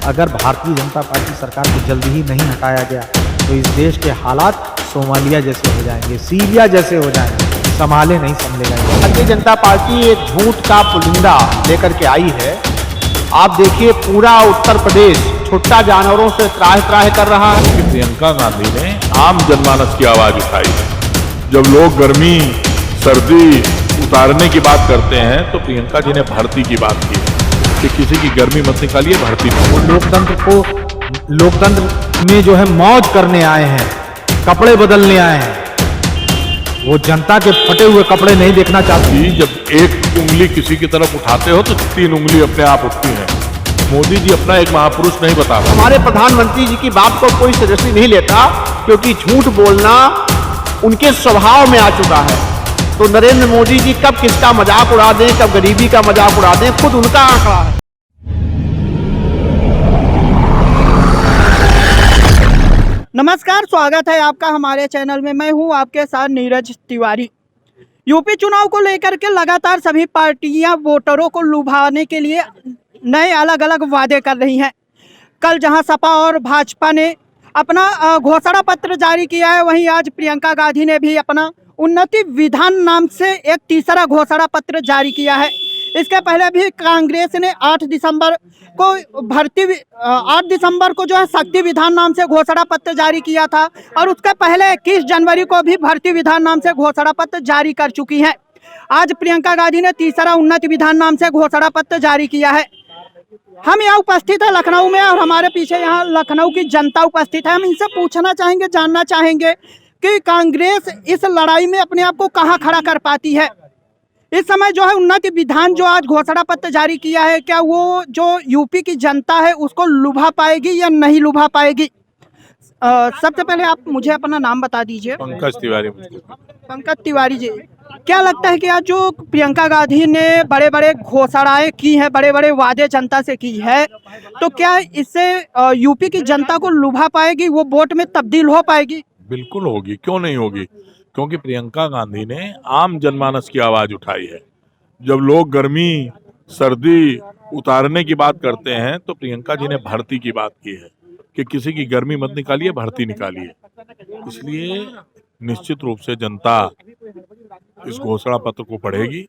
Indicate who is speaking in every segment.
Speaker 1: अगर भारतीय जनता पार्टी सरकार को जल्दी ही नहीं हटाया गया तो इस देश के हालात सोमालिया जैसे हो जाएंगे, सीरिया जैसे हो जाएंगे, संभाले नहीं संभलेगा।
Speaker 2: भारतीय जनता पार्टी एक झूठ का पुलिंदा लेकर के आई है। आप देखिए पूरा उत्तर प्रदेश छुट्टा जानवरों से त्राह कर रहा है।
Speaker 3: प्रियंका गांधी ने आम जनमानस की आवाज उठाई है। जब लोग गर्मी सर्दी उतारने की बात करते हैं तो प्रियंका जी ने भर्ती की बात की है कि किसी की गर्मी मत निकालिए, भर्ती
Speaker 1: वो लोकतंत्र में जो है मौज करने आए हैं, कपड़े बदलने आए हैं। वो जनता के फटे हुए कपड़े नहीं देखना चाहती।
Speaker 3: जब एक उंगली किसी की तरफ उठाते हो तो 3 उंगली अपने आप उठती हैं। मोदी जी अपना एक महापुरुष नहीं बता रहे।
Speaker 2: हमारे प्रधानमंत्री जी की बात को कोई सीरियसली नहीं लेता, क्योंकि झूठ बोलना उनके स्वभाव में आ चुका है। तो नरेंद्र मोदी जी कब किसका मजाक उड़ा दें, कब गरीबी का मजाक उड़ा दें, खुद उनका आंकड़ा है।
Speaker 4: नमस्कार, स्वागत है आपका हमारे चैनल में। मैं हूं आपके साथ नीरज तिवारी। यूपी चुनाव को लेकर के लगातार सभी पार्टियां वोटरों को लुभाने के लिए नए अलग अलग वादे कर रही हैं। कल जहां सपा और भाजपा ने अपना घोषणा पत्र जारी किया है, वहीं आज प्रियंका गांधी ने भी अपना उन्नति विधान नाम से एक तीसरा घोषणा पत्र जारी किया है। इसके पहले भी कांग्रेस ने 8 दिसंबर को जो है शक्ति विधान नाम से घोषणा पत्र जारी किया था, और उसके पहले 21 जनवरी को भी भर्ती विधान नाम से घोषणा पत्र जारी कर चुकी हैं। आज प्रियंका गांधी ने तीसरा उन्नति विधान नाम से घोषणा पत्र जारी किया है। हम यहाँ उपस्थित है लखनऊ में, और हमारे पीछे यहाँ लखनऊ की जनता उपस्थित है। हम इनसे पूछना चाहेंगे, जानना चाहेंगे कि कांग्रेस इस लड़ाई में अपने आप को कहाँ खड़ा कर पाती है। इस समय जो है उन्नति विधान जो आज घोषणा पत्र जारी किया है, क्या वो जो यूपी की जनता है उसको लुभा पाएगी या नहीं लुभा पाएगी? सबसे पहले आप मुझे अपना नाम बता दीजिए।
Speaker 3: पंकज तिवारी।
Speaker 4: पंकज तिवारी जी, क्या लगता है कि आज जो प्रियंका गांधी ने बड़े बड़े घोषणाएं की हैं, बड़े बड़े वादे जनता से की है, तो क्या इससे यूपी की जनता को लुभा पाएगी, वो वोट में तब्दील हो पाएगी?
Speaker 3: बिल्कुल होगी, क्यों नहीं होगी, क्योंकि प्रियंका गांधी ने आम जनमानस की आवाज उठाई है। जब लोग गर्मी सर्दी उतारने की बात करते हैं तो प्रियंका जी ने भर्ती की बात की है कि किसी की गर्मी मत निकालिए, भर्ती निकालिए। इसलिए निश्चित रूप से जनता इस घोषणा पत्र को पढ़ेगी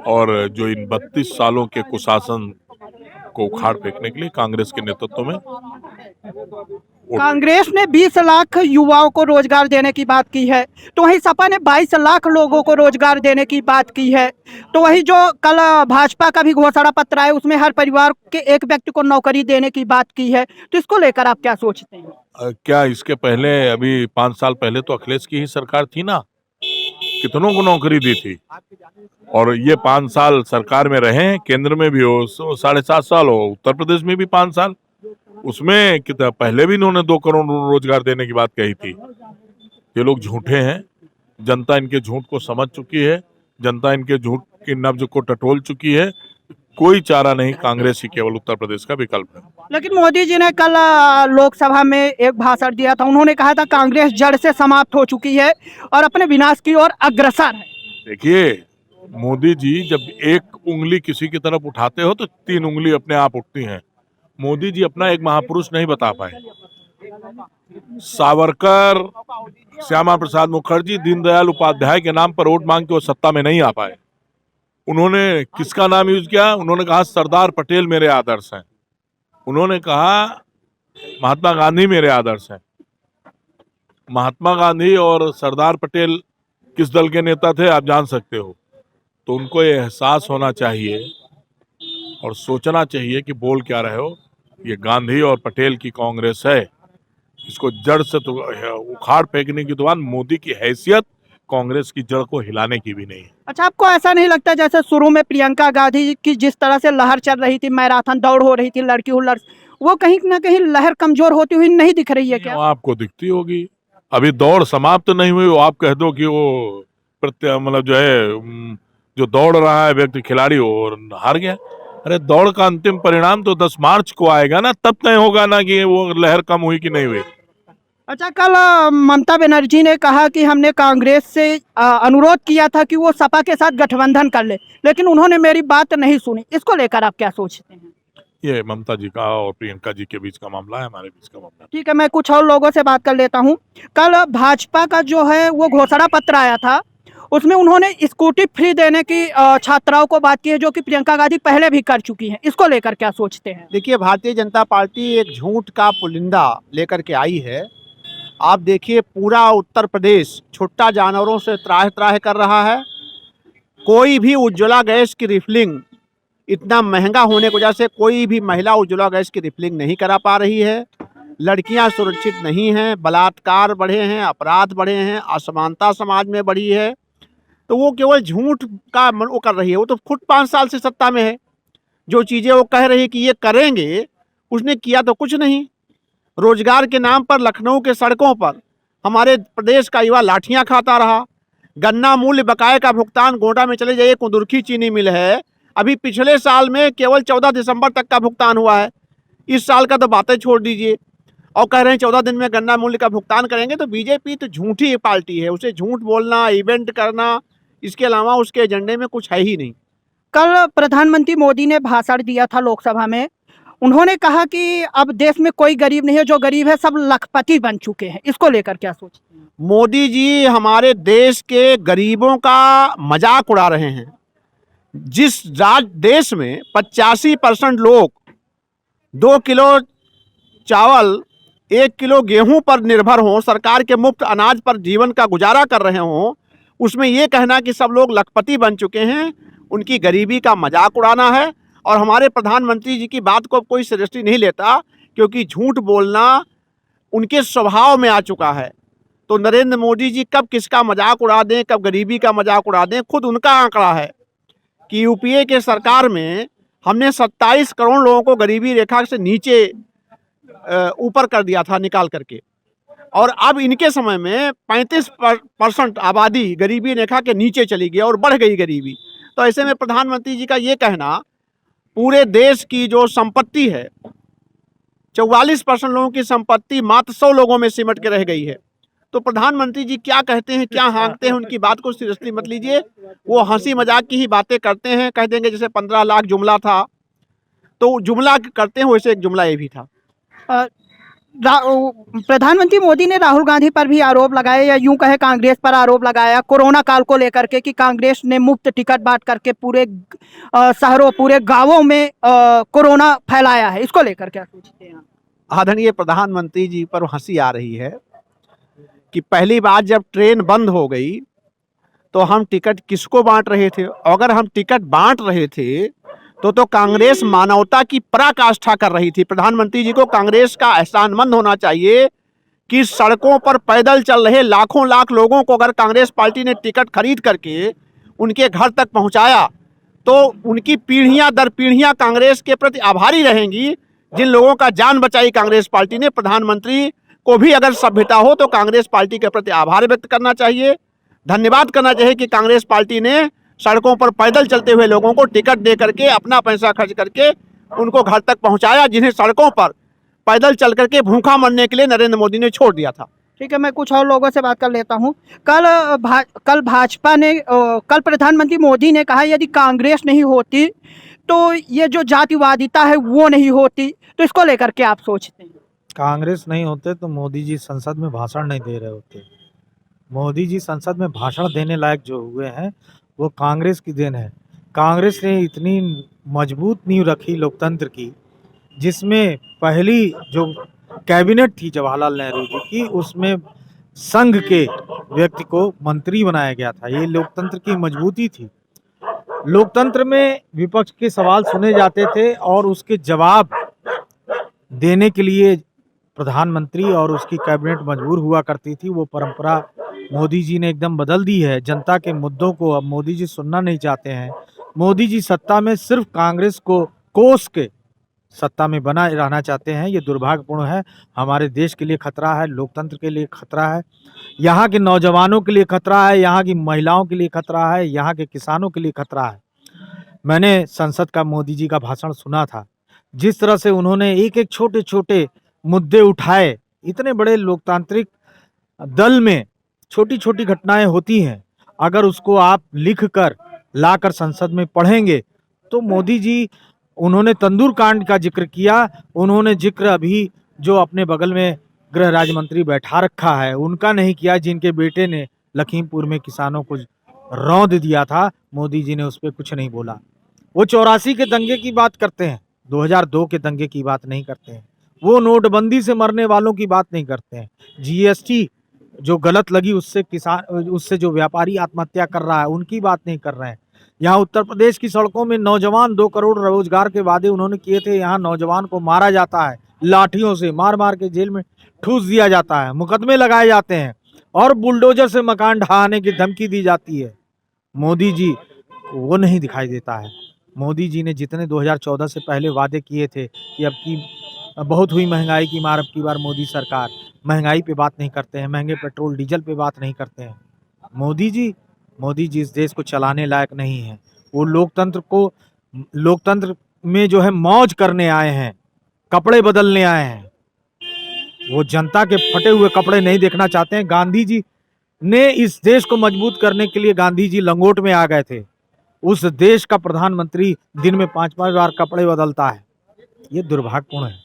Speaker 3: और जो इन 32 सालों के कुशासन को उखाड़ फेंकने के लिए कांग्रेस के नेतृत्व में
Speaker 4: कांग्रेस ने 20 लाख युवाओं को रोजगार देने की बात की है, तो वहीं सपा ने 22 लाख लोगों को रोजगार देने की बात की है। तो वही जो कल भाजपा का भी घोषणा पत्र है, उसमें हर परिवार के एक व्यक्ति को नौकरी देने की बात की है। तो इसको लेकर आप क्या सोचते हैं?
Speaker 3: क्या इसके पहले अभी 5 साल पहले तो अखिलेश की ही सरकार थी ना, कितनों को नौकरी दी थी। और ये 5 साल सरकार में रहे, केंद्र में भी हो 7.5 साल हो, उत्तर प्रदेश में भी 5 साल, उसमें कितना पहले भी इन्होंने 2 करोड़ रोजगार देने की बात कही थी। ये लोग झूठे हैं, जनता इनके झूठ को समझ चुकी है, जनता इनके झूठ की नब्ज को टटोल चुकी है। कोई चारा नहीं, कांग्रेस ही केवल उत्तर प्रदेश का विकल्प है।
Speaker 4: लेकिन मोदी जी ने कल लोकसभा में एक भाषण दिया था, उन्होंने कहा था कांग्रेस जड़ से समाप्त हो चुकी है और अपने विनाश की ओर अग्रसर है। देखिए,
Speaker 3: मोदी जी जब एक उंगली किसी की तरफ उठाते हो तो 3 उंगली अपने आप उठती हैं। मोदी जी अपना एक महापुरुष नहीं बता पाए। सावरकर, श्यामा प्रसाद मुखर्जी, दीनदयाल उपाध्याय के नाम पर वोट मांग के वो सत्ता में नहीं आ पाए। उन्होंने किसका नाम यूज किया? उन्होंने कहा सरदार पटेल मेरे आदर्श हैं। उन्होंने कहा महात्मा गांधी मेरे आदर्श हैं। महात्मा गांधी और सरदार पटेल किस दल के नेता थे आप जान सकते हो। तो उनको ये एहसास होना चाहिए और सोचना चाहिए कि बोल क्या रहे हो। ये गांधी और पटेल की कांग्रेस है, इसको जड़ से तो उखाड़ फेंकने की दुकान मोदी की हैसियत कांग्रेस की जड़ को हिलाने की भी नहीं है।
Speaker 4: अच्छा, आपको ऐसा नहीं लगता जैसे शुरू में प्रियंका गांधी की जिस तरह से लहर चल रही थी, मैराथन दौड़ हो रही थी, लड़की हुल्लड़, वो कहीं ना कहीं लहर कमजोर होती हुई नहीं दिख रही है क्या?
Speaker 3: आपको दिखती होगी, अभी दौड़ समाप्त नहीं हुई, आप कह दो कि वो मतलब जो है जो दौड़ रहा है व्यक्ति खिलाड़ी और हार गया। अरे दौड़ का अंतिम परिणाम तो 10 मार्च को आएगा ना, तब तय होगा ना कि वो लहर कम हुई कि नहीं हुई।
Speaker 4: अच्छा, कल ममता बनर्जी ने कहा कि हमने कांग्रेस से अनुरोध किया था कि वो सपा के साथ गठबंधन कर ले, लेकिन उन्होंने मेरी बात नहीं सुनी। इसको लेकर आप क्या सोचते हैं?
Speaker 3: ये ममता जी का और प्रियंका जी के बीच का मामला है, हमारे बीच का मामला।
Speaker 4: ठीक है, मैं कुछ और लोगों से बात कर लेता हूँ। कल भाजपा का जो है वो घोषणा पत्र आया था, उसमें उन्होंने स्कूटी फ्री देने की छात्राओं को बात की है, जो कि प्रियंका गांधी पहले भी कर चुकी हैं। इसको लेकर क्या सोचते हैं?
Speaker 2: देखिए, भारतीय जनता पार्टी एक झूठ का पुलिंदा लेकर के आई है। आप देखिए, पूरा उत्तर प्रदेश छुट्टा जानवरों से त्राह त्राह कर रहा है। कोई भी उज्ज्वला गैस की रिफिलिंग, इतना महंगा होने की वजह से कोई भी महिला उज्ज्वला गैस की रिफिलिंग नहीं करा पा रही है। लड़कियां सुरक्षित नहीं हैं, बलात्कार बढ़े हैं, अपराध बढ़े हैं, असमानता समाज में बढ़ी है। तो वो केवल झूठ का वो कर रही है। वो तो खुद 5 साल से सत्ता में है। जो चीज़ें वो कह रही है कि ये करेंगे, उसने किया तो कुछ नहीं। रोजगार के नाम पर लखनऊ के सड़कों पर हमारे प्रदेश का युवा लाठियां खाता रहा। गन्ना मूल्य बकाये का भुगतान, गोंडा में चले जाइए, कुंदुरखी चीनी मिल है, अभी पिछले साल में केवल 14 दिसंबर तक का भुगतान हुआ है। इस साल का तो बातें छोड़ दीजिए, और कह रहे हैं 14 दिन में गन्ना मूल्य का भुगतान करेंगे। तो बीजेपी तो झूठी पार्टी है। उसे झूठ बोलना, इवेंट करना, इसके अलावा उसके एजेंडे में कुछ है ही नहीं।
Speaker 4: कल प्रधानमंत्री मोदी ने भाषण दिया था लोकसभा में। उन्होंने कहा कि अब देश में कोई गरीब नहीं है, जो गरीब है सब लखपति बन चुके हैं। इसको लेकर क्या सोचते हैं?
Speaker 2: मोदी जी हमारे देश के गरीबों का मजाक उड़ा रहे हैं। जिस देश में 85% लोग 2 किलो चावल, 1 किलो गेहूं पर निर्भर हों, सरकार के मुफ्त अनाज पर जीवन का गुजारा कर रहे हों, उसमें ये कहना कि सब लोग लखपति बन चुके हैं, उनकी गरीबी का मजाक उड़ाना है। और हमारे प्रधानमंत्री जी की बात को कोई सीरियसली नहीं लेता, क्योंकि झूठ बोलना उनके स्वभाव में आ चुका है। तो नरेंद्र मोदी जी कब किसका मजाक उड़ा दें, कब गरीबी का मजाक उड़ा दें, खुद उनका आंकड़ा है कि यूपीए के सरकार में हमने 27 करोड़ लोगों को गरीबी रेखा से नीचे ऊपर कर दिया था निकाल करके, और अब इनके समय में 35% आबादी गरीबी रेखा के नीचे चली गई और बढ़ गई गरीबी। तो ऐसे में प्रधानमंत्री जी का ये कहना, पूरे देश की जो संपत्ति है, 44% लोगों की संपत्ति मात्र 100 लोगों में सिमट के रह गई है। तो प्रधानमंत्री जी क्या कहते हैं, क्या हाँकते हैं, उनकी बात को सीरियसली मत लीजिए। वो हंसी मजाक की ही बातें करते हैं। कह देंगे जैसे 15 लाख जुमला था, तो जुमला करते हैं, वैसे एक जुमला ये भी था।
Speaker 4: प्रधानमंत्री मोदी ने राहुल गांधी पर भी आरोप लगाए, या यूं कहे कांग्रेस पर आरोप लगाया कोरोना काल को लेकर के, कि कांग्रेस ने मुफ्त टिकट बांट करके पूरे शहरों, पूरे गांवों में कोरोना फैलाया है। इसको लेकर क्या सोचते हैं?
Speaker 2: आदरणीय प्रधानमंत्री जी पर हंसी आ रही है कि पहली बार जब ट्रेन बंद हो गई तो हम टिकट किसको बांट रहे थे? अगर हम टिकट बांट रहे थे तो कांग्रेस मानवता की पराकाष्ठा कर रही थी। प्रधानमंत्री जी को कांग्रेस का एहसानमंद होना चाहिए कि सड़कों पर पैदल चल रहे लाखों लाख लोगों को अगर कांग्रेस पार्टी ने टिकट खरीद करके उनके घर तक पहुंचाया, तो उनकी पीढ़ियां दर पीढ़ियां कांग्रेस के प्रति आभारी रहेंगी, जिन लोगों का जान बचाई कांग्रेस पार्टी ने। प्रधानमंत्री को भी अगर सभ्यता हो तो कांग्रेस पार्टी के प्रति आभार व्यक्त करना चाहिए, धन्यवाद करना चाहिए कि कांग्रेस पार्टी ने सड़कों पर पैदल चलते हुए लोगों को टिकट दे करके, अपना पैसा खर्च करके उनको घर तक पहुंचाया, जिन्हें सड़कों पर पैदल चल करके भूखा मरने के लिए नरेंद्र मोदी ने छोड़ दिया था।
Speaker 4: ठीक है, मैं कुछ और लोगों से बात कर लेता हूं। कल भाजपा ने, कल प्रधानमंत्री मोदी ने कहा यदि कांग्रेस नहीं होती तो ये जो जातिवादिता है वो नहीं होती। तो इसको लेकर के आप सोचते हैं?
Speaker 1: कांग्रेस नहीं होते तो मोदी जी संसद में भाषण नहीं दे रहे होते। मोदी जी संसद में भाषण देने लायक जो हुए हैं वो कांग्रेस की देन है। कांग्रेस ने इतनी मजबूत नींव रखी लोकतंत्र की, जिसमें पहली जो कैबिनेट थी जवाहरलाल नेहरू जी की, उसमें संघ के व्यक्ति को मंत्री बनाया गया था। ये लोकतंत्र की मजबूती थी। लोकतंत्र में विपक्ष के सवाल सुने जाते थे और उसके जवाब देने के लिए प्रधानमंत्री और उसकी कैबिनेट मजबूर हुआ करती थी। वो परंपरा मोदी जी ने एकदम बदल दी है। जनता के मुद्दों को अब मोदी जी सुनना नहीं चाहते हैं। मोदी जी सत्ता में सिर्फ कांग्रेस को कोस के सत्ता में बना रहना चाहते हैं। ये दुर्भाग्यपूर्ण है। हमारे देश के लिए खतरा है, लोकतंत्र के लिए खतरा है, यहाँ के नौजवानों के लिए खतरा है, यहाँ की महिलाओं के लिए खतरा है, यहाँ के किसानों के लिए खतरा है। मैंने संसद का मोदी जी का भाषण सुना था। जिस तरह से उन्होंने एक एक छोटे छोटे मुद्दे उठाए, इतने बड़े लोकतांत्रिक दल में छोटी छोटी घटनाएं होती हैं। अगर उसको आप लिख कर ला कर संसद में पढ़ेंगे तो मोदी जी उन्होंने तंदूर कांड का जिक्र किया, उन्होंने जिक्र अभी जो अपने बगल में गृह राज्य मंत्री बैठा रखा है उनका नहीं किया, जिनके बेटे ने लखीमपुर में किसानों को रौंद दिया था, मोदी जी ने उस पर कुछ नहीं बोला। वो 84 के दंगे की बात करते हैं, 2002 के दंगे की बात नहीं करते हैं, वो नोटबंदी से मरने वालों की बात नहीं करते हैं, जीएसटी जो गलत लगी उससे जो व्यापारी आत्महत्या कर रहा है उनकी बात नहीं कर रहे हैं। यहाँ उत्तर प्रदेश की सड़कों में नौजवान 2 करोड़ रोजगार के वादे उन्होंने किए थे, यहाँ नौजवान को मारा जाता है, लाठियों से मार मार के जेल में ठूस दिया जाता है, मुकदमे लगाए जाते हैं और बुलडोजर से मकान ढहाने की धमकी दी जाती है। मोदी जी वो नहीं दिखाई देता है। मोदी जी ने जितने 2014 से पहले वादे किए थे कि अब की बहुत हुई महंगाई की मार, अब की बार मोदी सरकार, महंगाई पे बात नहीं करते हैं, महंगे पेट्रोल डीजल पे बात नहीं करते हैं। मोदी जी इस देश को चलाने लायक नहीं है। वो लोकतंत्र में जो है मौज करने आए हैं, कपड़े बदलने आए हैं। वो जनता के फटे हुए कपड़े नहीं देखना चाहते हैं। गांधी जी ने इस देश को मजबूत करने के लिए गांधी जी लंगोट में आ गए थे। उस देश का प्रधानमंत्री दिन में 5-5 बार कपड़े बदलता है, ये दुर्भाग्यपूर्ण है।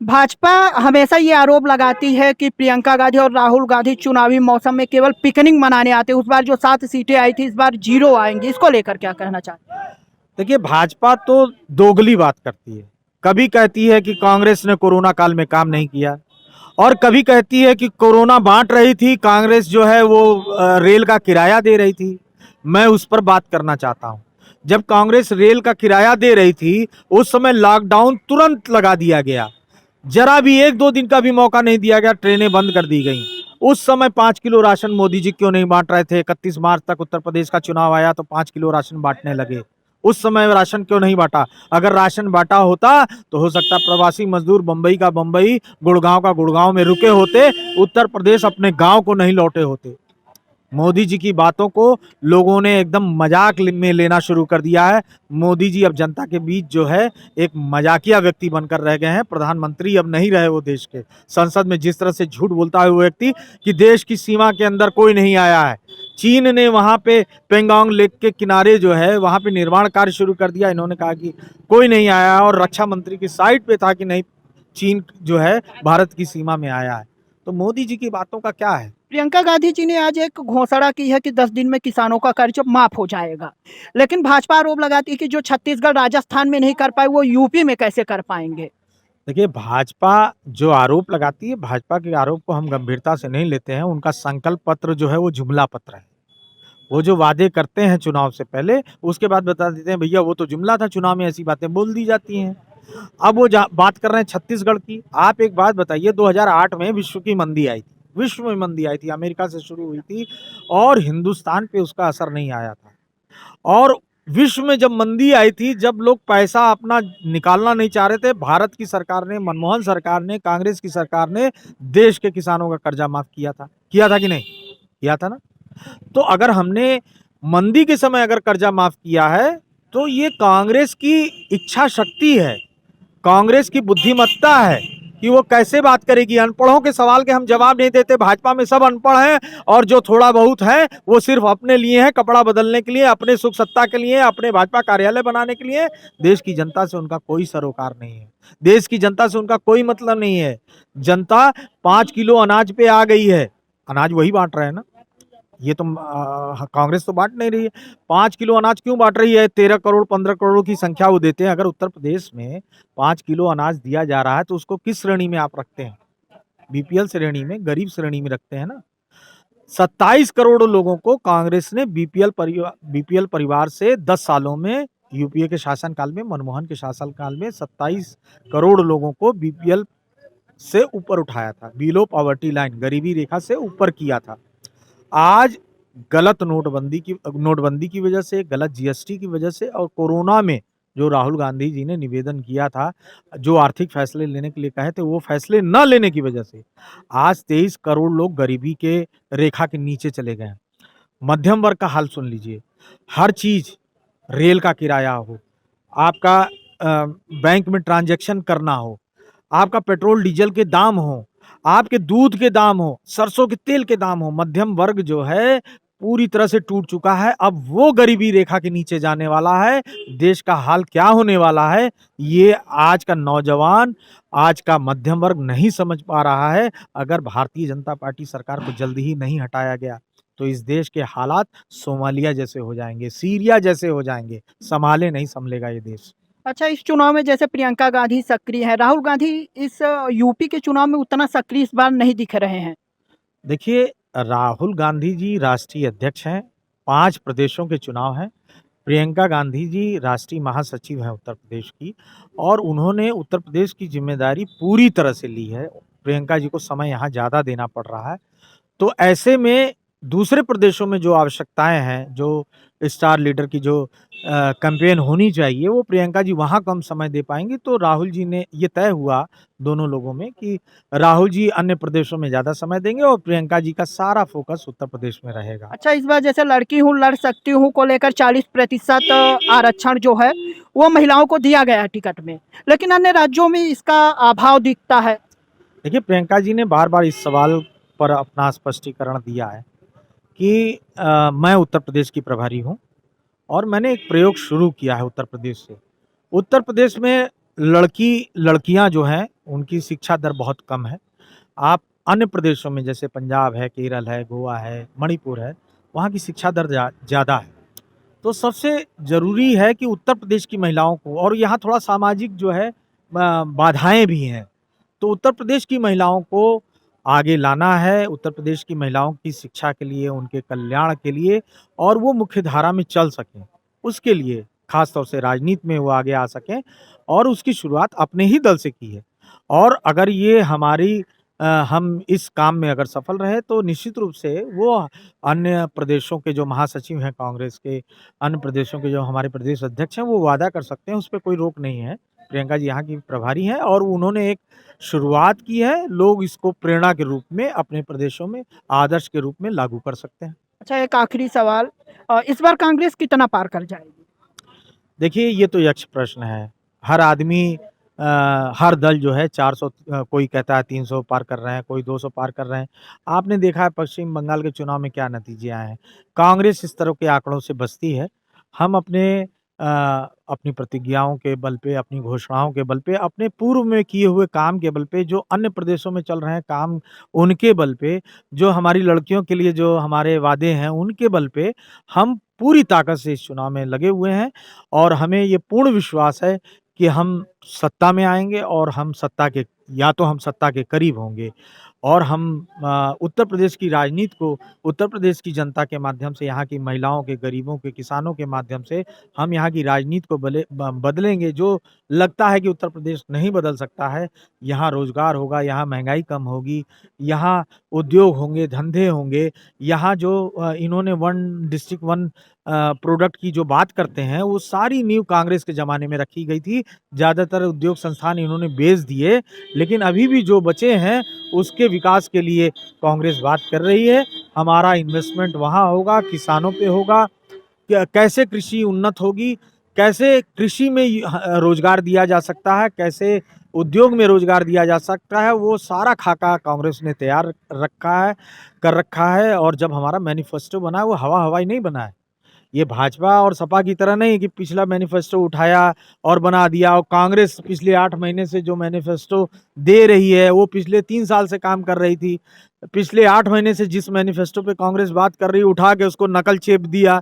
Speaker 4: भाजपा हमेशा ये आरोप लगाती है कि प्रियंका गांधी और राहुल गांधी चुनावी मौसम में केवल पिकनिक मनाने आते हैं। उस बार जो 7 सीटें आई थी, इस बार 0 आएंगी। इसको लेकर क्या कहना चाहते हैं?
Speaker 1: देखिए, भाजपा तो दोगली बात करती है। कभी कहती है कि कांग्रेस ने कोरोना काल में काम नहीं किया और कभी कहती है कि कोरोना बांट रही थी, कांग्रेस जो है वो रेल का किराया दे रही थी। मैं उस पर बात करना चाहता हूं। जब कांग्रेस रेल का किराया दे रही थी उस समय लॉकडाउन तुरंत लगा दिया गया, जरा भी 1-2 दिन का भी मौका नहीं दिया गया, ट्रेनें बंद कर दी गई। उस समय 5 किलो राशन मोदी जी क्यों नहीं बांट रहे थे? 31 मार्च तक उत्तर प्रदेश का चुनाव आया तो 5 किलो राशन बांटने लगे। उस समय राशन क्यों नहीं बांटा? अगर राशन बांटा होता तो हो सकता प्रवासी मजदूर बंबई का बंबई, गुड़गांव का गुड़गांव में रुके होते, उत्तर प्रदेश अपने गांव को नहीं लौटे होते। मोदी जी की बातों को लोगों ने एकदम मजाक में लेना शुरू कर दिया है। मोदी जी अब जनता के बीच जो है एक मजाकिया व्यक्ति बनकर रह गए हैं। प्रधानमंत्री अब नहीं रहे वो देश के। संसद में जिस तरह से झूठ बोलता है वो व्यक्ति कि देश की सीमा के अंदर कोई नहीं आया है। चीन ने वहां पे पेंगोंग लेक के किनारे जो है वहां पे निर्माण कार्य शुरू कर दिया। इन्होंने कहा कि कोई नहीं आया और रक्षा मंत्री की साइट पे था कि नहीं, चीन जो है भारत की सीमा में आया है। तो मोदी जी की बातों का क्या है?
Speaker 4: प्रियंका गांधी जी ने आज एक घोषणा की है कि 10 दिन में किसानों का कर्ज माफ हो जाएगा, लेकिन भाजपा आरोप लगाती है कि जो छत्तीसगढ़ राजस्थान में नहीं कर पाए वो यूपी में कैसे कर पाएंगे।
Speaker 1: देखिए, भाजपा जो आरोप लगाती है, भाजपा के आरोप को हम गंभीरता से नहीं लेते हैं। उनका संकल्प पत्र जो है वो जुमला पत्र है। वो जो वादे करते हैं चुनाव से पहले, उसके बाद बता देते हैं भैया वो तो जुमला था, चुनाव में ऐसी बातें बोल दी जाती हैं। अब वो बात कर रहे हैं छत्तीसगढ़ की। आप एक बात बताइए, 2008 में विश्व की मंदी आई थी, विश्व में मंदी आई थी, अमेरिका से शुरू हुई थी और हिंदुस्तान पे उसका असर नहीं आया था। और विश्व में जब मंदी आई थी, जब लोग पैसा अपना निकालना नहीं चाह रहे थे, भारत की सरकार ने, मनमोहन सरकार ने, कांग्रेस की सरकार ने देश के किसानों का कर्जा माफ किया था कि नहीं? किया था ना। तो अगर हमने मंदी के समय अगर कर्जा माफ किया है तो ये कांग्रेस की इच्छा शक्ति है, कांग्रेस की बुद्धिमत्ता है कि वो कैसे बात करेगी। अनपढ़ों के सवाल के हम जवाब नहीं देते। भाजपा में सब अनपढ़ हैं और जो थोड़ा बहुत है वो सिर्फ अपने लिए है, कपड़ा बदलने के लिए, अपने सुख सत्ता के लिए, अपने भाजपा कार्यालय बनाने के लिए। देश की जनता से उनका कोई सरोकार नहीं है, देश की जनता से उनका कोई मतलब नहीं है। जनता 5 किलो अनाज पे आ गई है, अनाज वही बांट रहे हैं ना, ये तो कांग्रेस तो बांट नहीं रही है। 5 किलो अनाज क्यों बांट रही है? 13 करोड़ 15 करोड़ की संख्या वो देते हैं। अगर उत्तर प्रदेश में 5 किलो अनाज दिया जा रहा है तो उसको किस श्रेणी में आप रखते हैं? बीपीएल श्रेणी में, गरीब श्रेणी में रखते हैं ना। 27 करोड़ लोगों को कांग्रेस ने बीपीएल परिवार से 10 सालों में, यूपीए के शासनकाल में, मनमोहन के शासनकाल में 27 करोड़ लोगों को बीपीएल से ऊपर उठाया था, बिलो पॉवर्टी लाइन, गरीबी रेखा से ऊपर किया था। आज गलत नोटबंदी की वजह से, गलत जीएसटी की वजह से और कोरोना में जो राहुल गांधी जी ने निवेदन किया था, जो आर्थिक फैसले लेने के लिए कहे थे, वो फैसले न लेने की वजह से आज 23 करोड़ लोग गरीबी के रेखा के नीचे चले गए हैं। मध्यम वर्ग का हाल सुन लीजिए। हर चीज, रेल का किराया हो, आपका बैंक में ट्रांजैक्शन करना हो, आपका पेट्रोल डीजल के दाम हो, आपके दूध के दाम हो, सरसों के तेल के दाम हो, मध्यम वर्ग जो है पूरी तरह से टूट चुका है। अब वो गरीबी रेखा के नीचे जाने वाला है। देश का हाल क्या होने वाला है, ये आज का नौजवान, आज का मध्यम वर्ग नहीं समझ पा रहा है। अगर भारतीय जनता पार्टी सरकार को जल्दी ही नहीं हटाया गया, तो इस देश के हालात सोमालिया जैसे हो जाएँगे, सीरिया जैसे हो जाएँगे। सँभाले नहीं सँभलेगा ये देश।
Speaker 4: अच्छा, इस चुनाव में जैसे प्रियंका गांधी सक्रिय है, राहुल गांधी इस यूपी के चुनाव में उतना सक्रिय इस बार नहीं दिख रहे हैं।
Speaker 1: देखिए, राहुल गांधी जी राष्ट्रीय अध्यक्ष हैं, 5 प्रदेशों के चुनाव हैं। प्रियंका गांधी जी राष्ट्रीय महासचिव हैं उत्तर प्रदेश की, और उन्होंने उत्तर प्रदेश की ज़िम्मेदारी पूरी तरह से ली है। प्रियंका जी को समय यहाँ ज़्यादा देना पड़ रहा है। तो ऐसे में दूसरे प्रदेशों में जो आवश्यकताएँ हैं, जो स्टार लीडर की जो कैंपेन होनी चाहिए, वो प्रियंका जी वहाँ कम समय दे पाएँगी। तो राहुल जी ने ये तय हुआ दोनों लोगों में कि राहुल जी अन्य प्रदेशों में ज़्यादा समय देंगे और प्रियंका जी का सारा फ़ोकस उत्तर प्रदेश में रहेगा।
Speaker 4: अच्छा, इस बार जैसे लड़की हूँ लड़ सकती हूँ को लेकर 40% आरक्षण जो है वो महिलाओं को दिया गया है टिकट में, लेकिन अन्य राज्यों में इसका अभाव दिखता है।
Speaker 1: देखिए, प्रियंका जी ने बार-बार इस सवाल पर अपना स्पष्टीकरण दिया है कि मैं उत्तर प्रदेश की प्रभारी हूँ और मैंने एक प्रयोग शुरू किया है उत्तर प्रदेश से। उत्तर प्रदेश में लड़कियाँ जो हैं, उनकी शिक्षा दर बहुत कम है। आप अन्य प्रदेशों में जैसे पंजाब है, केरल है, गोवा है, मणिपुर है, वहाँ की शिक्षा दर ज़्यादा है। तो सबसे ज़रूरी है कि उत्तर प्रदेश की महिलाओं को, और यहाँ थोड़ा सामाजिक जो है बाधाएँ भी हैं। तो उत्तर प्रदेश की महिलाओं को आगे लाना है, उत्तर प्रदेश की महिलाओं की शिक्षा के लिए, उनके कल्याण के लिए, और वो मुख्य धारा में चल सकें। उसके लिए ख़ास तौर से राजनीति में वो आगे आ सकें, और उसकी शुरुआत अपने ही दल से की है। और अगर ये हम इस काम में अगर सफल रहे, तो निश्चित रूप से वो अन्य प्रदेशों के जो महासचिव हैं कांग्रेस के, अन्य प्रदेशों के जो हमारे प्रदेश अध्यक्ष हैं, वो वादा कर सकते हैं, उस पे कोई रोक नहीं है। प्रियंका जी यहाँ की प्रभारी हैं और उन्होंने एक शुरुआत की है। लोग इसको प्रेरणा के रूप में अपने प्रदेशों में आदर्श के रूप में लागू कर सकते हैं।
Speaker 4: अच्छा, एक आखिरी सवाल, इस बार कांग्रेस कितना पार कर जाएगी?
Speaker 1: देखिए, ये तो यक्ष प्रश्न है। हर आदमी हर दल जो है 400, कोई कहता है 300 पार कर रहे हैं, कोई 200 पार कर रहे हैं। आपने देखा है पश्चिम बंगाल के चुनाव में क्या नतीजे आए हैं। कांग्रेस इस तरह के आंकड़ों से बचती है। हम अपनी प्रतिज्ञाओं के बल पे, अपनी घोषणाओं के बल पे, अपने पूर्व में किए हुए काम के बल पे, जो अन्य प्रदेशों में चल रहे हैं काम, उनके बल पे, जो हमारी लड़कियों के लिए जो हमारे वादे हैं, उनके बल पे हम पूरी ताकत से इस चुनाव में लगे हुए हैं। और हमें ये पूर्ण विश्वास है कि हम सत्ता में आएँगे, और हम सत्ता के करीब होंगे, और हम उत्तर प्रदेश की राजनीति को, उत्तर प्रदेश की जनता के माध्यम से, यहाँ की महिलाओं के, गरीबों के, किसानों के माध्यम से हम यहाँ की राजनीति को बदलेंगे। जो लगता है कि उत्तर प्रदेश नहीं बदल सकता है, यहाँ रोज़गार होगा, यहाँ महँगाई कम होगी, यहाँ उद्योग होंगे, धंधे होंगे। यहाँ जो इन्होंने वन डिस्ट्रिक्ट वन प्रोडक्ट की जो बात करते हैं, वो सारी नींव कांग्रेस के ज़माने में रखी गई थी। ज़्यादातर उद्योग संस्थान इन्होंने बेच दिए, लेकिन अभी भी जो बचे हैं, उसके विकास के लिए कांग्रेस बात कर रही है। हमारा इन्वेस्टमेंट वहाँ होगा, किसानों पे होगा, कैसे कृषि उन्नत होगी, कैसे कृषि में रोज़गार दिया जा सकता है, कैसे उद्योग में रोज़गार दिया जा सकता है, वो सारा खाका कांग्रेस ने तैयार कर रखा है। और जब हमारा मैनिफेस्टो बना है, वो हवा-हवाई नहीं बना है। ये भाजपा और सपा की तरह नहीं कि पिछला मैनिफेस्टो उठाया और बना दिया। और कांग्रेस पिछले 8 महीने से जो मैनिफेस्टो दे रही है, वो पिछले 3 साल से काम कर रही थी। पिछले 8 महीने से जिस मैनिफेस्टो पे कांग्रेस बात कर रही है, उठा के उसको नकल चेप दिया,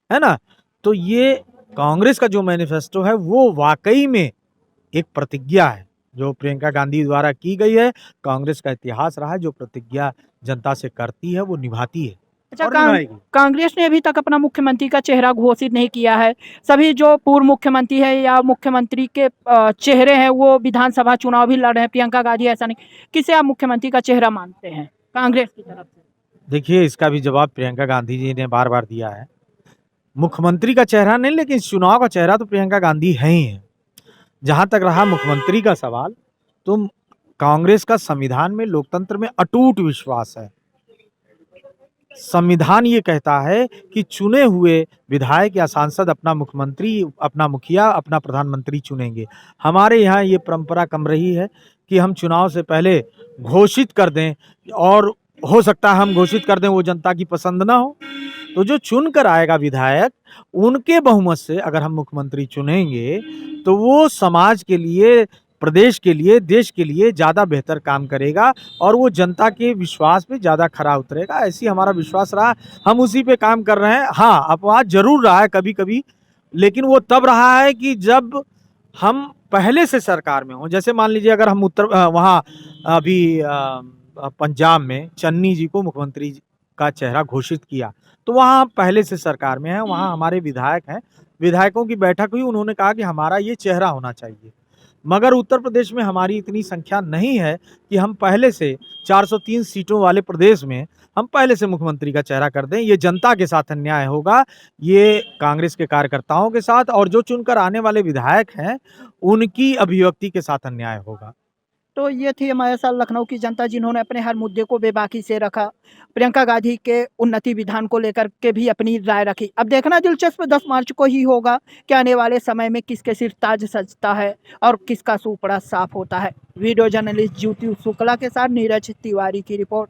Speaker 1: है ना? तो ये कांग्रेस का जो मैनिफेस्टो है, वो वाक़ई में एक प्रतिज्ञा है, जो प्रियंका गांधी द्वारा की गई है। कांग्रेस का इतिहास रहा है, जो प्रतिज्ञा जनता से करती है, वो निभाती है
Speaker 4: अच्छा,
Speaker 1: और निभाएगी।
Speaker 4: कांग्रेस ने अभी तक अपना मुख्यमंत्री का चेहरा घोषित नहीं किया है। सभी जो पूर्व मुख्यमंत्री है या मुख्यमंत्री के चेहरे हैं, वो विधानसभा चुनाव भी लड़ रहे हैं। प्रियंका गांधी ऐसा नहीं, किसे आप मुख्यमंत्री का चेहरा मानते हैं कांग्रेस की तरफ से?
Speaker 1: देखिए, इसका भी जवाब प्रियंका गांधी जी ने बार-बार दिया है। मुख्यमंत्री का चेहरा नहीं, लेकिन इस चुनाव का चेहरा तो प्रियंका गांधी है ही है। जहाँ तक रहा मुख्यमंत्री का सवाल, तो कांग्रेस का संविधान में, लोकतंत्र में अटूट विश्वास है। संविधान ये कहता है कि चुने हुए विधायक या सांसद अपना मुख्यमंत्री, अपना मुखिया, अपना प्रधानमंत्री चुनेंगे। हमारे यहाँ ये परंपरा कम रही है कि हम चुनाव से पहले घोषित कर दें, और हो सकता है हम घोषित कर दें, वो जनता की पसंद ना हो। तो जो चुन कर आएगा विधायक, उनके बहुमत से अगर हम मुख्यमंत्री चुनेंगे, तो वो समाज के लिए, प्रदेश के लिए, देश के लिए ज़्यादा बेहतर काम करेगा और वो जनता के विश्वास पे ज़्यादा खरा उतरेगा। ऐसी हमारा विश्वास रहा, हम उसी पे काम कर रहे हैं। हाँ, अपवाद ज़रूर रहा है कभी-कभी, लेकिन वो तब रहा है कि जब हम पहले से सरकार में हों। जैसे मान लीजिए अगर हम वहाँ अभी पंजाब में चन्नी जी को मुख्यमंत्री का चेहरा घोषित किया, तो वहाँ हम पहले से सरकार में हैं, वहाँ हमारे विधायक हैं, विधायकों की बैठक हुई, उन्होंने कहा कि हमारा ये चेहरा होना चाहिए। मगर उत्तर प्रदेश में हमारी इतनी संख्या नहीं है कि हम पहले से 403 सीटों वाले प्रदेश में हम पहले से मुख्यमंत्री का चेहरा कर दें। ये जनता के साथ अन्याय होगा, ये कांग्रेस के कार्यकर्ताओं के साथ और जो चुनकर आने वाले विधायक हैं, उनकी अभिव्यक्ति के साथ अन्याय होगा।
Speaker 4: तो ये थी हमारे साथ लखनऊ की जनता, जिन्होंने अपने हर मुद्दे को बेबाकी से रखा। प्रियंका गांधी के उन्नति विधान को लेकर के भी अपनी राय रखी। अब देखना दिलचस्प 10 मार्च को ही होगा कि आने वाले समय में किसके सिर ताज सजता है और किसका सुपड़ा साफ होता है। वीडियो जर्नलिस्ट ज्योति शुक्ला के साथ नीरज तिवारी की रिपोर्ट।